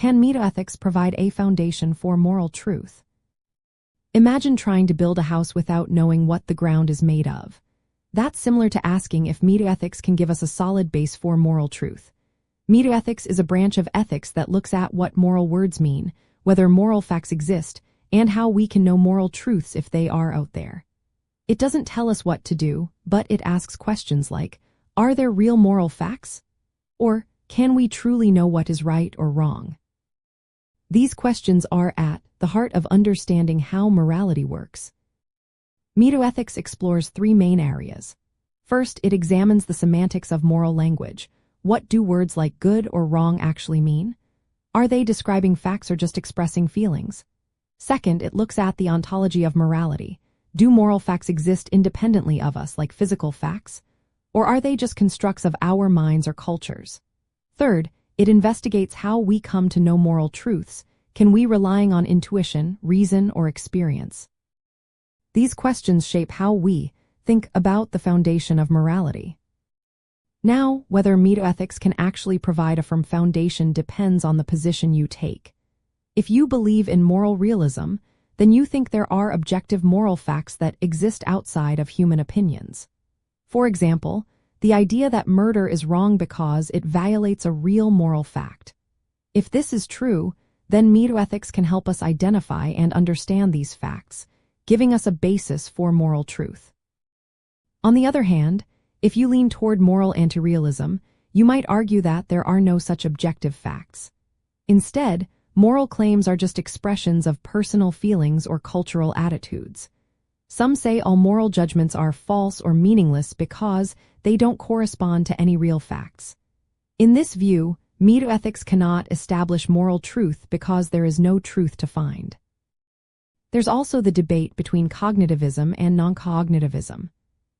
can metaethics provide a foundation for moral truth? Imagine trying to build a house without knowing what the ground is made of. That's similar to asking if metaethics can give us a solid base for moral truth. Metaethics is a branch of ethics that looks at what moral words mean, whether moral facts exist, and how we can know moral truths if they are out there. It doesn't tell us what to do, but it asks questions like, are there real moral facts? Or, can we truly know what is right or wrong? These questions are at the heart of understanding how morality works. Metaethics explores three main areas. First, it examines the semantics of moral language. What do words like good or wrong actually mean? Are they describing facts or just expressing feelings? Second, it looks at the ontology of morality. Do moral facts exist independently of us, like physical facts? Or are they just constructs of our minds or cultures? Third, it investigates how we come to know moral truths. Can we rely on intuition, reason, or experience? These questions shape how we think about the foundation of morality. Now, whether metaethics can actually provide a firm foundation depends on the position you take. If you believe in moral realism, then you think there are objective moral facts that exist outside of human opinions. For example, the idea that murder is wrong because it violates a real moral fact. If this is true, then metaethics can help us identify and understand these facts, giving us a basis for moral truth. On the other hand, if you lean toward moral anti-realism, you might argue that there are no such objective facts. Instead, moral claims are just expressions of personal feelings or cultural attitudes. Some say all moral judgments are false or meaningless because they don't correspond to any real facts. In this view, metaethics cannot establish moral truth because there is no truth to find. There's also the debate between cognitivism and non-cognitivism.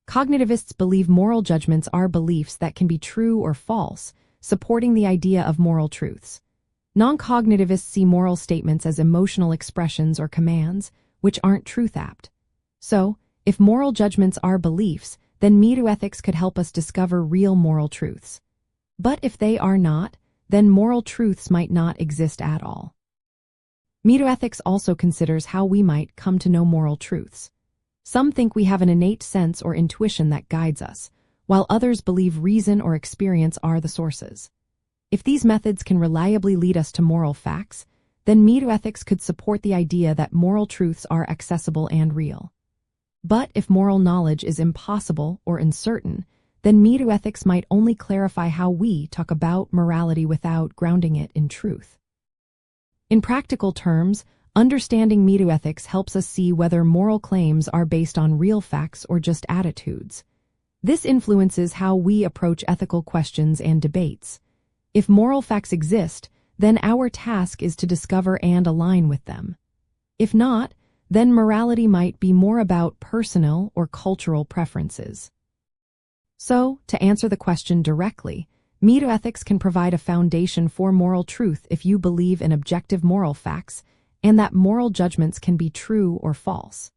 Cognitivists believe moral judgments are beliefs that can be true or false, supporting the idea of moral truths. Non-cognitivists see moral statements as emotional expressions or commands, which aren't truth-apt. So, if moral judgments are beliefs, then metaethics could help us discover real moral truths. But if they are not, then moral truths might not exist at all. Metaethics also considers how we might come to know moral truths. Some think we have an innate sense or intuition that guides us, while others believe reason or experience are the sources. If these methods can reliably lead us to moral facts, then metaethics could support the idea that moral truths are accessible and real. But if moral knowledge is impossible or uncertain, then metaethics might only clarify how we talk about morality without grounding it in truth. In practical terms, understanding metaethics helps us see whether moral claims are based on real facts or just attitudes. This influences how we approach ethical questions and debates. If moral facts exist, then our task is to discover and align with them. If not, then morality might be more about personal or cultural preferences. So, to answer the question directly, metaethics can provide a foundation for moral truth if you believe in objective moral facts and that moral judgments can be true or false.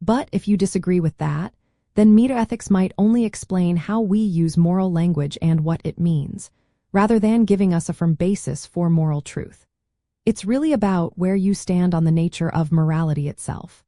But if you disagree with that, then metaethics might only explain how we use moral language and what it means, rather than giving us a firm basis for moral truth. It's really about where you stand on the nature of morality itself.